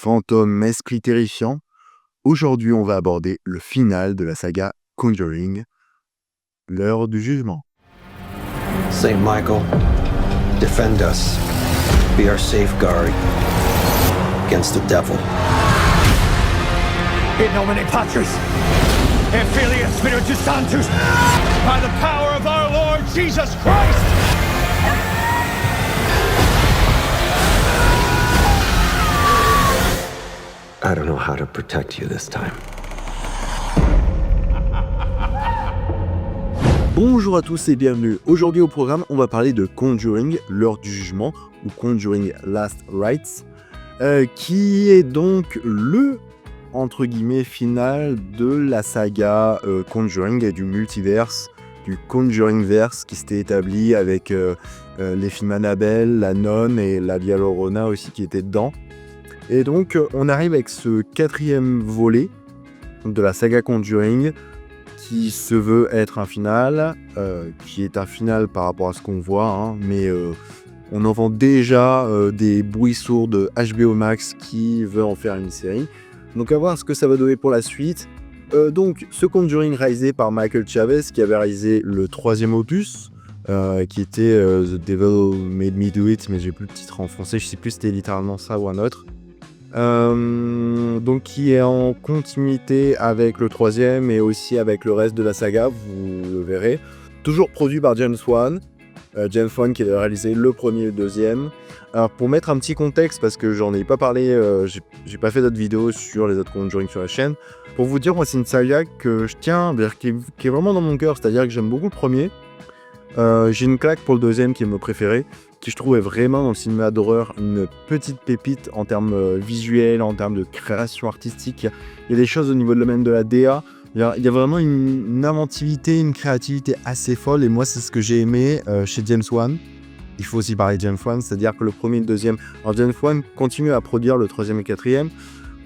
fantômes, esprits terrifiants. Aujourd'hui, on va aborder le final de la saga Conjuring, l'heure du jugement. Saint Michael, defend us. Be our safeguard against the devil. In nomine Patris, et Filii et Spiritus Sanctus, by the power of our Lord Jesus Christ! I don't know how to protect you this time. Bonjour à tous et bienvenue. Aujourd'hui au programme, on va parler de Conjuring, l'heure du jugement, ou Conjuring Last Rites, qui est donc le, entre guillemets, final de la saga Conjuring et du multiverse, du Conjuringverse qui s'était établi avec les films Annabelle, La Nonne et La Via Llorona aussi qui étaient dedans. Et donc on arrive avec ce quatrième volet de la saga Conjuring qui se veut être un final, qui est un final par rapport à ce qu'on voit, hein, mais on en vend déjà des bruits sourds de HBO Max qui veut en faire une série. Donc à voir ce que ça va donner pour la suite. Donc ce Conjuring réalisé par Michael Chavez qui avait réalisé le troisième opus, qui était The Devil Made Me Do It, mais j'ai plus le titre en français, je sais plus si c'était littéralement ça ou un autre. Donc qui est en continuité avec le troisième et aussi avec le reste de la saga, vous le verrez. Toujours produit par James Wan. James Wan qui a réalisé le premier et le deuxième. Alors pour mettre un petit contexte, parce que j'en ai pas parlé, j'ai pas fait d'autres vidéos sur les autres Conjuring sur la chaîne. Pour vous dire, moi c'est une saga que je tiens, qui est vraiment dans mon cœur, c'est-à-dire que j'aime beaucoup le premier. J'ai une claque pour le deuxième qui est mon préféré, qui je trouve est vraiment dans le cinéma d'horreur une petite pépite en termes visuels, en termes de création artistique. Il y a des choses au niveau de domaine de la DA, il y a vraiment une inventivité, une créativité assez folle, et moi c'est ce que j'ai aimé chez James Wan. Il faut aussi parler de James Wan, c'est-à-dire que le premier et le deuxième, alors James Wan continue à produire le troisième et le quatrième,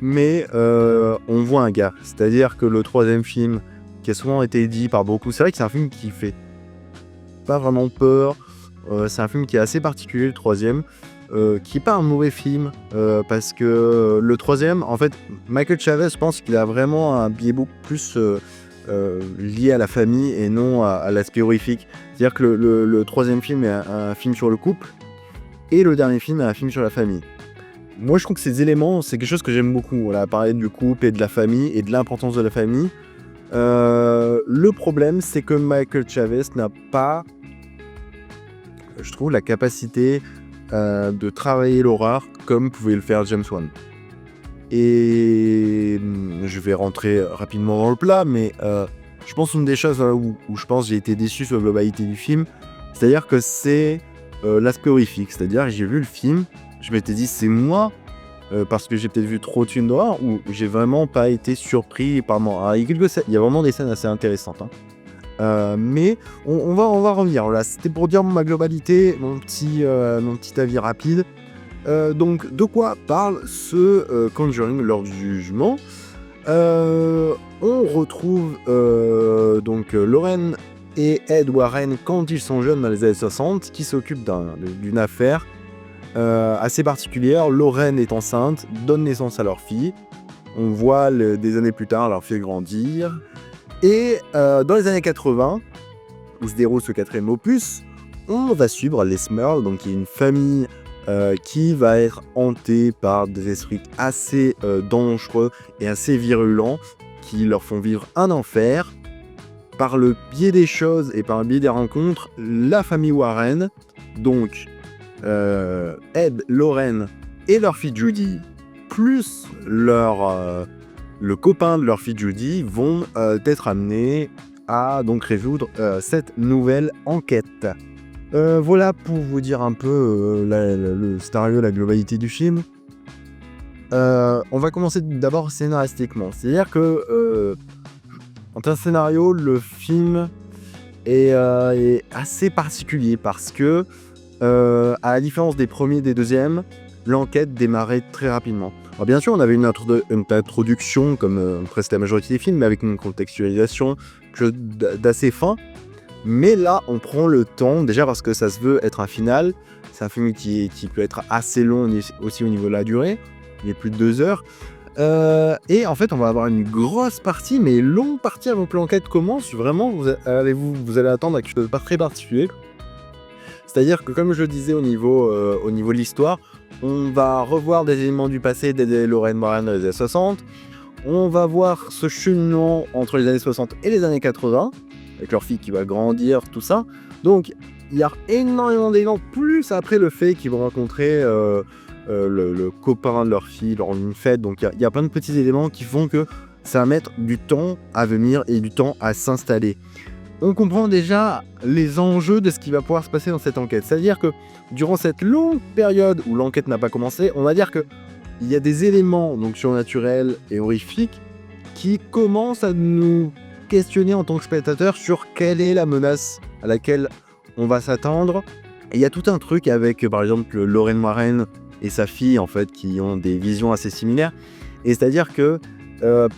mais on voit un gars, c'est-à-dire que le troisième film, qui a souvent été dit par beaucoup, c'est vrai que c'est un film qui fait pas vraiment peur, c'est un film qui est assez particulier, le troisième, qui est pas un mauvais film, parce que le troisième, en fait, Michael Chavez, je pense qu'il a vraiment un biais beaucoup plus lié à la famille et non à l'aspect horrifique. C'est-à-dire que le troisième film est un film sur le couple, et le dernier film est un film sur la famille. Moi, je trouve que ces éléments, c'est quelque chose que j'aime beaucoup. Voilà, parler du couple et de la famille, et de l'importance de la famille. Le problème, c'est que Michael Chavez n'a pas, je trouve, la capacité de travailler l'horreur comme pouvait le faire James Wan. Et je vais rentrer rapidement dans le plat, mais je pense une des choses où je pense j'ai été déçu sur la globalité du film, c'est-à-dire que c'est l'aspect horrifique. C'est-à-dire j'ai vu le film, je m'étais dit c'est moi, parce que j'ai peut-être vu trop de films d'horreur, où j'ai vraiment pas été surpris par moi. Alors, il y a vraiment des scènes assez intéressantes, hein. Mais on va revenir. Voilà, c'était pour dire ma globalité, mon petit avis rapide. Donc, de quoi parle ce Conjuring, l'heure du jugement? On retrouve donc Lorraine et Ed Warren quand ils sont jeunes dans les années 60, qui s'occupent d'une affaire assez particulière. Lorraine est enceinte, donne naissance à leur fille. On voit des années plus tard leur fille grandir. Et dans les années 80, où se déroule ce quatrième opus, on va suivre les Smurl, donc qui est une famille qui va être hantée par des esprits assez dangereux et assez virulents, qui leur font vivre un enfer. Par le biais des choses et par le biais des rencontres, la famille Warren, donc Ed, Lorraine et leur fille Judy, plus le copain de leur fille Judy, vont être amenés à donc résoudre cette nouvelle enquête. Voilà pour vous dire un peu le scénario, la globalité du film. On va commencer d'abord scénaristiquement. C'est-à-dire que en termes de scénario, le film est assez particulier parce que à la différence des premiers et des deuxièmes, l'enquête démarrait très rapidement. Alors bien sûr, on avait une introduction comme presque la majorité des films, mais avec une contextualisation d'assez fin. Mais là, on prend le temps, déjà parce que ça se veut être un final. C'est un film qui peut être assez long aussi au niveau de la durée. il est plus de 2 heures. Et en fait, on va avoir une grosse partie, mais longue partie avant que l'enquête commence. Vraiment, vous allez attendre à quelque chose de pas très particulier. C'est-à-dire que, comme je le disais au niveau de l'histoire, on va revoir des éléments du passé d'Eddie et Lorraine Warren dans les années 60. On va voir ce cheminement entre les années 60 et les années 80, avec leur fille qui va grandir, tout ça. Donc, il y a énormément d'éléments, plus après le fait qu'ils vont rencontrer le copain de leur fille lors d'une fête. Donc, il y a plein de petits éléments qui font que ça va mettre du temps à venir et du temps à s'installer. On comprend déjà les enjeux de ce qui va pouvoir se passer dans cette enquête. C'est-à-dire que durant cette longue période où l'enquête n'a pas commencé, on va dire qu'il y a des éléments donc surnaturels et horrifiques qui commencent à nous questionner en tant que spectateur sur quelle est la menace à laquelle on va s'attendre. Et il y a tout un truc avec, par exemple, Lorraine Warren et sa fille, en fait, qui ont des visions assez similaires. Et c'est-à-dire que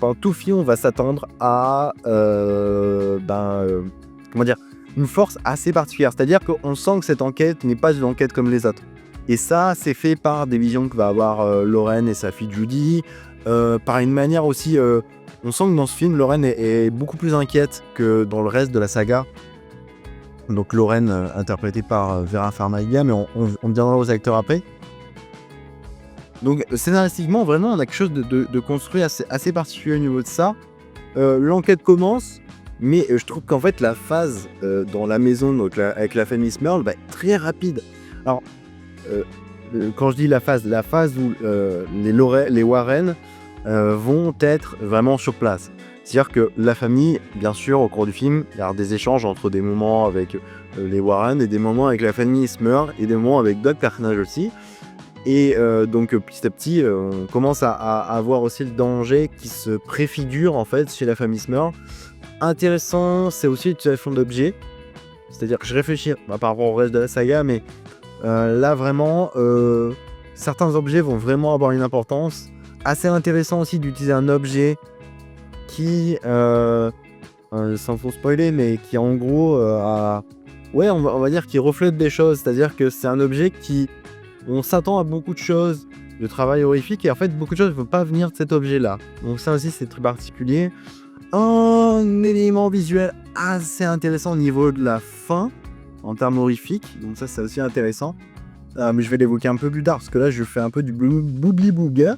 pendant tout le film, on va s'attendre à une force assez particulière. C'est-à-dire qu'on sent que cette enquête n'est pas une enquête comme les autres. Et ça, c'est fait par des visions que va avoir Lorraine et sa fille Judy. Par une manière aussi, on sent que dans ce film, Lorraine est beaucoup plus inquiète que dans le reste de la saga. Donc Lorraine, interprétée par Vera Farmiga, mais on viendra aux acteurs après. Donc scénaristiquement, vraiment, on a quelque chose de construit assez particulier au niveau de ça. L'enquête commence, mais je trouve qu'en fait, la phase dans la maison donc avec la famille Smurl va être très rapide. Alors, quand je dis la phase où les Warren vont être vraiment sur place. C'est-à-dire que la famille, bien sûr, au cours du film, il y a des échanges entre des moments avec les Warren et des moments avec la famille Smurl et des moments avec d'autres personnages aussi. Et donc petit à petit, on commence à voir aussi le danger qui se préfigure en fait chez la famille Smurl. Intéressant, c'est aussi l'utilisation d'objets. C'est-à-dire que je réfléchis par rapport au reste de la saga, mais là vraiment, certains objets vont vraiment avoir une importance. Assez intéressant aussi d'utiliser un objet qui, sans trop spoiler, mais qui en gros on va dire qui reflète des choses. C'est-à-dire que c'est un objet qui... On s'attend à beaucoup de choses de travail horrifique et en fait beaucoup de choses ne peuvent pas venir de cet objet-là. Donc ça aussi c'est très particulier. Un élément visuel assez intéressant au niveau de la fin en termes horrifiques. Donc ça c'est aussi intéressant. Mais je vais l'évoquer un peu plus tard parce que là je fais un peu du boubli-bouga.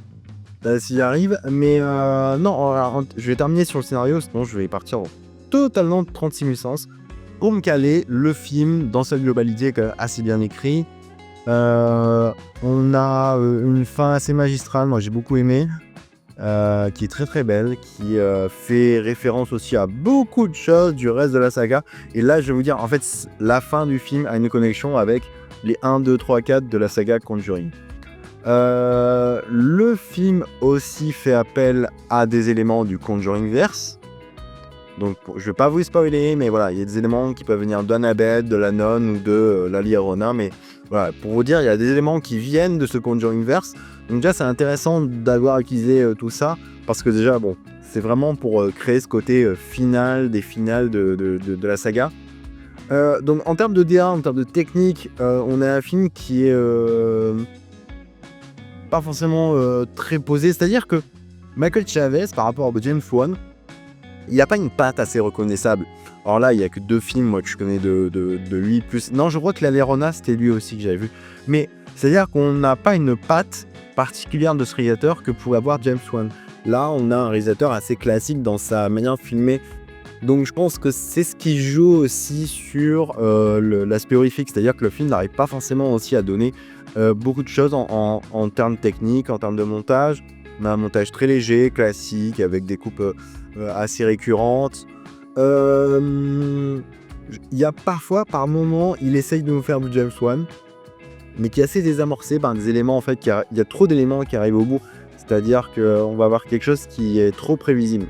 S'il arrive. Mais non, je vais terminer sur le scénario sinon je vais partir totalement 36 000 sens. Pour me caler, le film dans sa globalité est assez bien écrit. On a une fin assez magistrale, moi j'ai beaucoup aimé, qui est très très belle, qui fait référence aussi à beaucoup de choses du reste de la saga. Et là je vais vous dire, en fait la fin du film a une connexion avec les 1, 2, 3, 4 de la saga Conjuring. Le film aussi fait appel à des éléments du Conjuring-verse. Donc je vais pas vous spoiler, mais voilà, il y a des éléments qui peuvent venir d'Annabeth, de la nonne ou de la Llorona, mais voilà, pour vous dire, il y a des éléments qui viennent de ce Conjuring-verse. Donc déjà, c'est intéressant d'avoir utilisé tout ça, parce que déjà, bon, c'est vraiment pour créer ce côté final, des finales de la saga. Donc en termes de DA, en termes de technique, on a un film qui est pas forcément très posé. C'est-à-dire que Michael Chavez, par rapport à James Wan, il n'y a pas une patte assez reconnaissable. Alors là, il n'y a que 2 films, moi, que je connais de lui. Plus... Non, je crois que la Llorona, c'était lui aussi que j'avais vu. Mais c'est-à-dire qu'on n'a pas une patte particulière de ce réalisateur que pouvait avoir James Wan. Là, on a un réalisateur assez classique dans sa manière de filmer. Donc je pense que c'est ce qui joue aussi sur l'aspect horrifique. C'est-à-dire que le film n'arrive pas forcément aussi à donner beaucoup de choses en termes techniques, en termes de montage. On a un montage très léger, classique, avec des coupes assez récurrentes. Il y a parfois, par moment, il essaye de nous faire du James Wan, mais qui est assez désamorcé par des éléments, en fait, il y a trop d'éléments qui arrivent au bout. C'est-à-dire qu'on va avoir quelque chose qui est trop prévisible.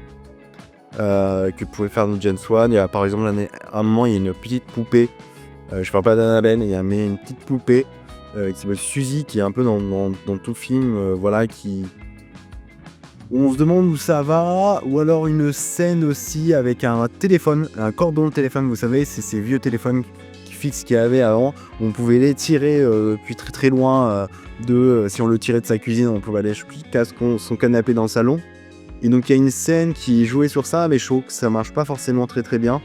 Que pouvait faire du James Wan. Il y a, par exemple, à un moment, il y a une petite poupée. Je parle pas d'Annabelle, il y a une petite poupée qui s'appelle Suzy, qui est un peu dans tout le film, voilà, qui... On se demande où ça va, ou alors une scène aussi avec un téléphone, un cordon de téléphone, vous savez, c'est ces vieux téléphones fixes qu'il y avait avant, où on pouvait les tirer depuis très très loin si on le tirait de sa cuisine, on pouvait aller jusqu'à son canapé dans le salon. Et donc il y a une scène qui jouait sur ça, mais je trouve que ça marche pas forcément très très bien.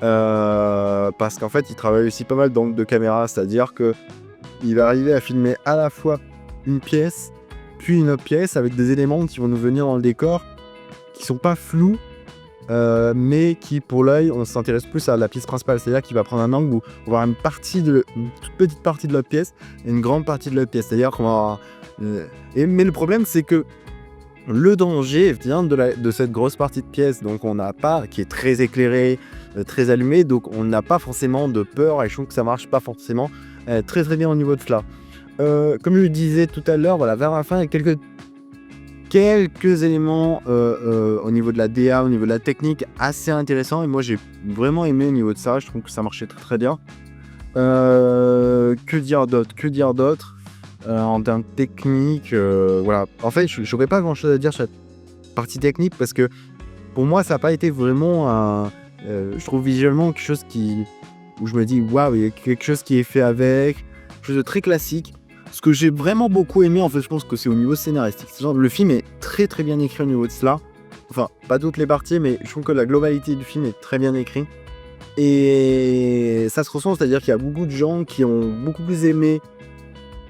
Parce qu'en fait il travaille aussi pas mal d'angles de caméra, c'est-à-dire que il va arriver à filmer à la fois une pièce, puis une autre pièce avec des éléments qui vont nous venir dans le décor, qui sont pas flous, mais qui pour l'œil on s'intéresse plus à la pièce principale, c'est-à-dire qu'il va prendre un angle où on va avoir une toute petite partie de l'autre pièce et une grande partie de l'autre pièce, c'est-à-dire qu'on va avoir, mais le problème c'est que le danger vient de cette grosse partie de pièce, donc on n'a pas, qui est très éclairée, très allumée, donc on n'a pas forcément de peur, et je trouve que ça marche pas forcément très très bien au niveau de cela. Comme je le disais tout à l'heure, voilà, vers la fin, il y a quelques éléments au niveau de la DA, au niveau de la technique assez intéressants, et moi j'ai vraiment aimé au niveau de ça, je trouve que ça marchait très très bien. Que dire d'autre en termes techniques, voilà. En fait, je n'aurais pas grand chose à dire sur cette partie technique parce que pour moi, ça n'a pas été vraiment je trouve visuellement quelque chose où je me dis waouh, il y a quelque chose qui est fait avec, quelque chose de très classique. Ce que j'ai vraiment beaucoup aimé, en fait, je pense que c'est au niveau scénaristique. Genre, le film est très très bien écrit au niveau de cela. Enfin, pas toutes les parties, mais je trouve que la globalité du film est très bien écrite. Et ça se ressent, c'est-à-dire qu'il y a beaucoup de gens qui ont beaucoup plus aimé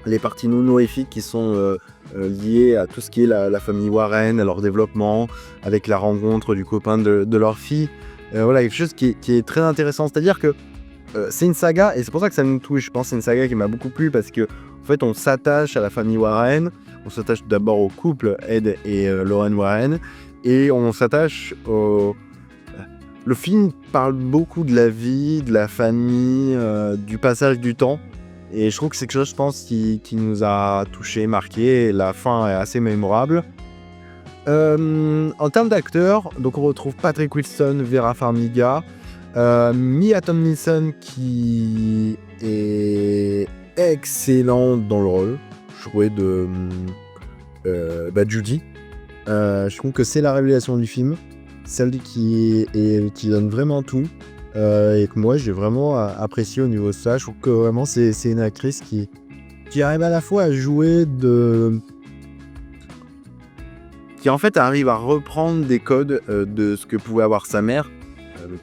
les parties non horrifiques qui sont liées à tout ce qui est la famille Warren, à leur développement, avec la rencontre du copain de leur fille. Voilà, quelque chose qui est très intéressant. C'est-à-dire que c'est une saga, et c'est pour ça que ça nous touche. Je pense que c'est une saga qui m'a beaucoup plu, parce que en fait, on s'attache à la famille Warren, on s'attache d'abord au couple Ed et Lorraine Warren, et on s'attache au... Le film parle beaucoup de la vie, de la famille, du passage du temps. Et je trouve que c'est quelque chose, je pense, qui nous a touché, marqué. Et la fin est assez mémorable. En termes d'acteurs, donc on retrouve Patrick Wilson, Vera Farmiga, Mia Tomlinson qui est excellente dans le rôle, jouée de Judy. Je trouve que c'est la révélation du film, celle qui donne vraiment tout. Et que moi j'ai vraiment apprécié au niveau de ça. Je trouve que vraiment c'est une actrice qui arrive à la fois à jouer qui en fait arrive à reprendre des codes de ce que pouvait avoir sa mère,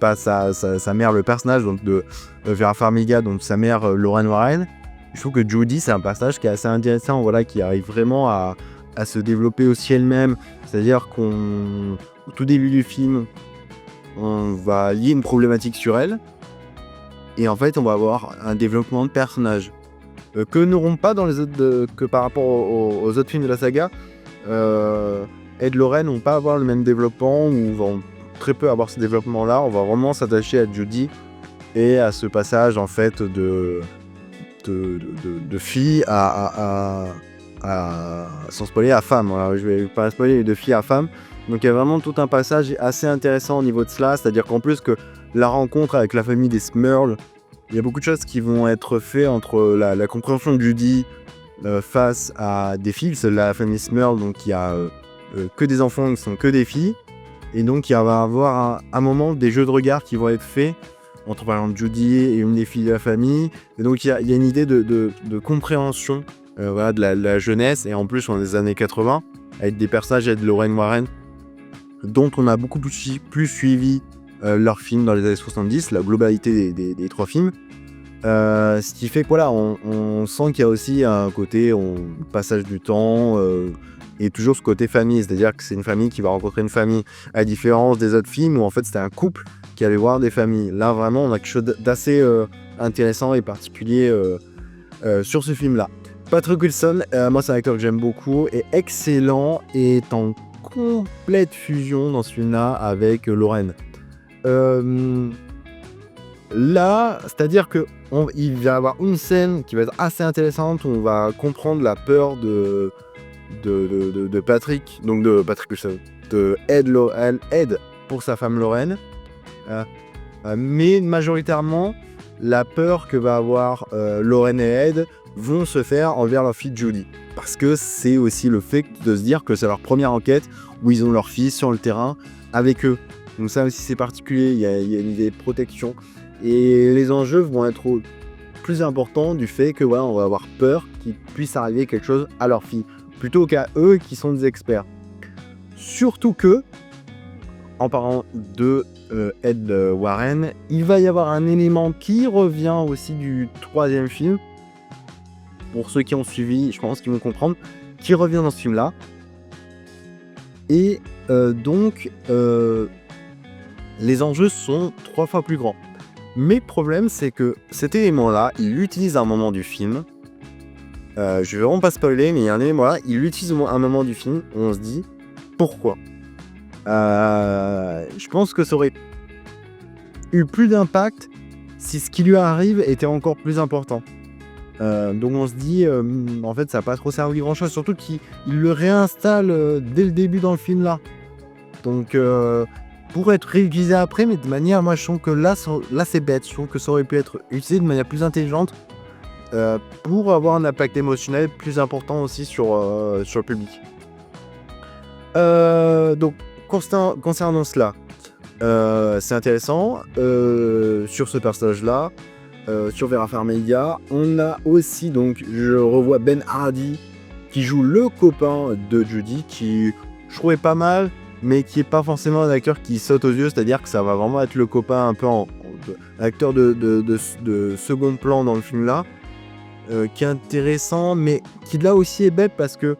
pas sa mère, le personnage donc de Vera Farmiga, donc sa mère Lorraine Warren. Je trouve que Judy, c'est un personnage qui est assez intéressant, voilà, qui arrive vraiment à se développer aussi elle-même. C'est-à-dire qu'au tout début du film, on va lier une problématique sur elle, et en fait on va avoir un développement de personnage que n'auront pas dans les autres que par rapport aux autres films de la saga. Ed et Lorraine n'ont pas avoir le même développement, ou vont très peu avoir ce développement là. On va vraiment s'attacher à Judy et à ce passage en fait de fille à sans spoiler, à femme. Voilà, je vais pas spoiler, de fille à femme. Donc il y a vraiment tout un passage assez intéressant au niveau de cela, c'est-à-dire qu'en plus que la rencontre avec la famille des Smurl, il y a beaucoup de choses qui vont être faites entre la compréhension de Judy face à des filles. C'est la famille Smurl, donc il y a que des enfants qui sont que des filles, et donc il va y avoir un moment des jeux de regard qui vont être faits entre par exemple Judy et une des filles de la famille, et donc il y a une idée de compréhension voilà, de la jeunesse, et en plus on est des années 80 avec des personnages de Lorraine Warren dont on a beaucoup plus suivi leurs films dans les années 70, la globalité des trois films. Ce qui fait que voilà, on sent qu'il y a aussi un côté passage du temps et toujours ce côté famille, c'est-à-dire que c'est une famille qui va rencontrer une famille, à différence des autres films où en fait c'était un couple qui allait voir des familles. Là vraiment on a quelque chose d'assez intéressant et particulier sur ce film-là. Patrick Wilson, moi c'est un acteur que j'aime beaucoup, est excellent et est en complète fusion dans ce film-là avec Lorraine. Là, c'est-à-dire qu'il va y avoir une scène qui va être assez intéressante où on va comprendre la peur de Patrick, donc de Patrick Wilson, de Ed pour sa femme Lorraine, mais majoritairement la peur que va avoir Lorraine et Ed vont se faire envers leur fille Judy, parce que c'est aussi le fait de se dire que c'est leur première enquête où ils ont leur fille sur le terrain avec eux. Donc ça aussi c'est particulier, il y a une idée de protection. Et les enjeux vont être plus important du fait que voilà, on va avoir peur qu'il puisse arriver quelque chose à leur fille, plutôt qu'à eux qui sont des experts. Surtout que, en parlant de Ed Warren, il va y avoir un élément qui revient aussi du 3e film. Pour ceux qui ont suivi, je pense qu'ils vont comprendre, qui revient dans ce film-là. Et donc, les enjeux sont 3 fois plus grands. Mais le problème, c'est que cet élément-là, il l'utilise à un moment du film. Je vais vraiment pas spoiler, mais il y a un élément là, il l'utilise à un moment du film où on se dit pourquoi. Je pense que ça aurait eu plus d'impact si ce qui lui arrive était encore plus important. Donc on se dit, en fait, ça n'a pas trop servi grand-chose, surtout qu'il le réinstalle dès le début dans le film là. Donc pour être réutilisé après, mais de manière, moi je trouve que là c'est bête, je trouve que ça aurait pu être utilisé de manière plus intelligente pour avoir un impact émotionnel plus important aussi sur le public. Donc concernant cela, c'est intéressant sur ce personnage là. Sur Vera Farmiga, on a aussi, donc je revois Ben Hardy qui joue le copain de Judy, qui je trouvais pas mal, mais qui est pas forcément un acteur qui saute aux yeux, c'est-à-dire que ça va vraiment être le copain un peu acteur de second plan dans le film là, qui est intéressant, mais qui là aussi est bête parce que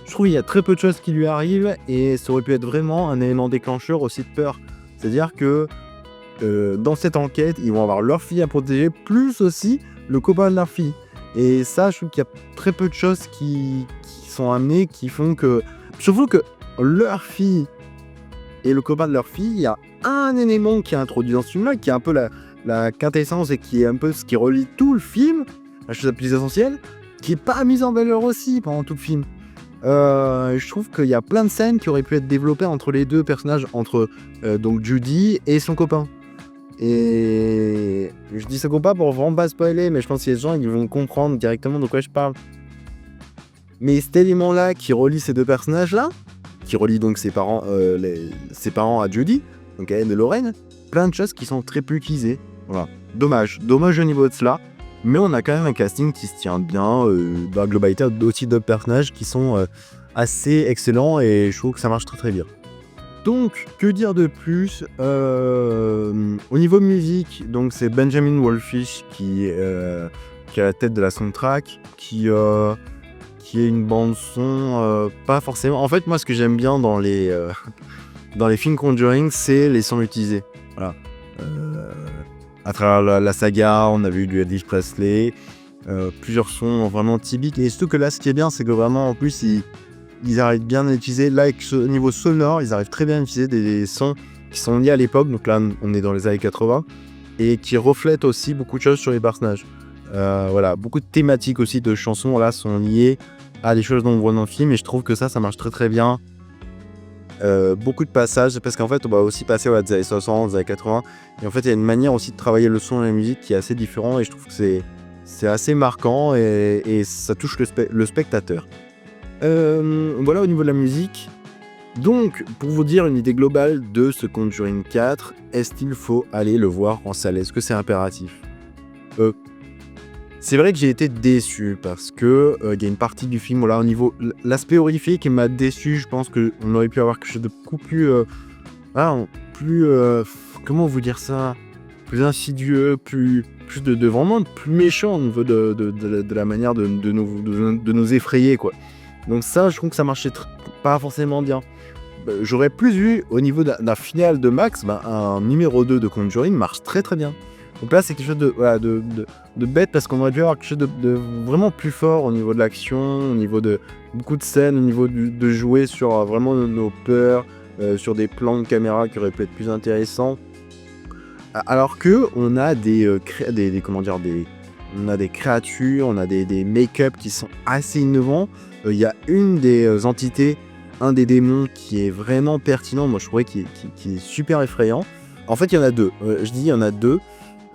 je trouve qu'il y a très peu de choses qui lui arrivent et ça aurait pu être vraiment un élément déclencheur aussi de peur, c'est-à-dire que dans cette enquête, ils vont avoir leur fille à protéger, plus aussi le copain de leur fille. Et ça, je trouve qu'il y a très peu de choses qui sont amenées, qui font que... Je trouve que leur fille et le copain de leur fille, il y a un élément qui est introduit dans ce film-là, qui est un peu la quintessence et qui est un peu ce qui relie tout le film, la chose la plus essentielle, qui n'est pas mise en valeur aussi pendant tout le film. Je trouve qu'il y a plein de scènes qui auraient pu être développées entre les deux personnages, entre donc Judy et son copain. Et je dis ça pas pour vraiment pas spoiler, mais je pense que les gens ils vont comprendre directement de quoi je parle. Mais cet élément-là qui relie ces deux personnages-là, qui relie donc ses parents à Judy, donc à Ed et Lorraine, plein de choses qui sont très peu utilisées. Voilà. Dommage au niveau de cela, mais on a quand même un casting qui se tient bien, dans la globalité aussi d'autres personnages qui sont assez excellents et je trouve que ça marche très très bien. Donc, que dire de plus au niveau musique, donc c'est Benjamin Wallfisch qui est à la tête de la soundtrack, qui est une bande son pas forcément... En fait, moi, ce que j'aime bien dans les films Conjuring, c'est les sons utilisés. Voilà. À travers la saga, on a vu du Elvis Presley, plusieurs sons vraiment typiques. Et surtout que là, ce qui est bien, c'est que vraiment, en plus, ils arrivent bien à utiliser, là avec ce niveau sonore, ils arrivent très bien à utiliser des sons qui sont liés à l'époque, donc là on est dans les années 80, et qui reflètent aussi beaucoup de choses sur les personnages. Voilà, beaucoup de thématiques aussi de chansons là sont liées à des choses dont on voit dans le film, et je trouve que ça marche très très bien. Beaucoup de passages, parce qu'en fait on va aussi passer des années 60, des années 80, et en fait il y a une manière aussi de travailler le son et la musique qui est assez différent, et je trouve que c'est assez marquant, et ça touche le spectateur. Voilà au niveau de la musique. Donc, pour vous dire une idée globale de ce Conjuring 4, est-ce qu'il faut aller le voir en salle? Est-ce que c'est impératif? C'est vrai que j'ai été déçu parce que il y a une partie du film, voilà, au niveau l'aspect horrifique qui m'a déçu. Je pense qu'on aurait pu avoir quelque chose de beaucoup plus, comment vous dire ça, plus insidieux, plus de vraiment plus méchant au niveau de la manière de nous effrayer, quoi. Donc ça, je trouve que ça marchait pas forcément bien. J'aurais plus vu, au niveau d'un final de Max, un numéro 2 de Conjuring marche très très bien. Donc là, c'est quelque chose de bête, parce qu'on aurait dû avoir quelque chose de vraiment plus fort au niveau de l'action, au niveau de beaucoup de scènes, au niveau de jouer sur vraiment nos peurs, sur des plans de caméra qui auraient pu être plus intéressants. Alors que on a on a des créatures, on a des make-up qui sont assez innovants. Il y a une des entités, un des démons qui est vraiment pertinent, moi je trouvais qui est super effrayant. En fait il y en a deux, il y en a deux.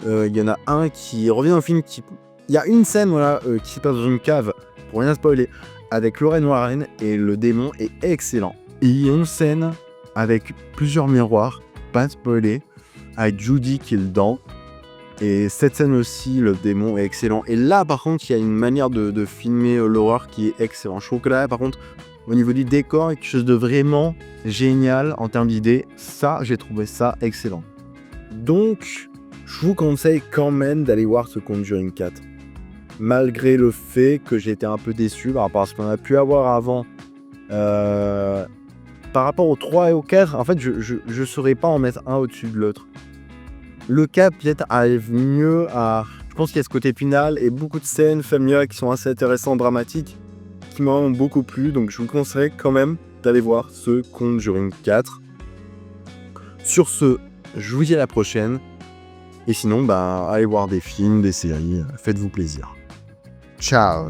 Il y en a un qui revient au film, il y a une scène qui se passe dans une cave, pour rien spoiler, avec Lorraine Warren, et le démon est excellent. Et il y a une scène avec plusieurs miroirs, pas spoiler, avec Judy qui est dedans. Et cette scène aussi, le démon est excellent. Et là, par contre, il y a une manière de filmer l'horreur qui est excellent. Je trouve que là, par contre, au niveau du décor, il y a quelque chose de vraiment génial en termes d'idées. Ça, j'ai trouvé ça excellent. Donc, je vous conseille quand même d'aller voir ce Conjuring 4. Malgré le fait que j'ai été un peu déçu par rapport à ce qu'on a pu avoir avant. Par rapport au 3 et au 4, en fait, je ne saurais pas en mettre un au-dessus de l'autre. Le 4, peut-être, arrive mieux à... Je pense qu'il y a ce côté final et beaucoup de scènes familiales qui sont assez intéressantes, dramatiques, qui m'ont beaucoup plu. Donc, je vous conseille quand même d'aller voir ce Conjuring 4. Sur ce, je vous dis à la prochaine. Et sinon, allez voir des films, des séries. Faites-vous plaisir. Ciao!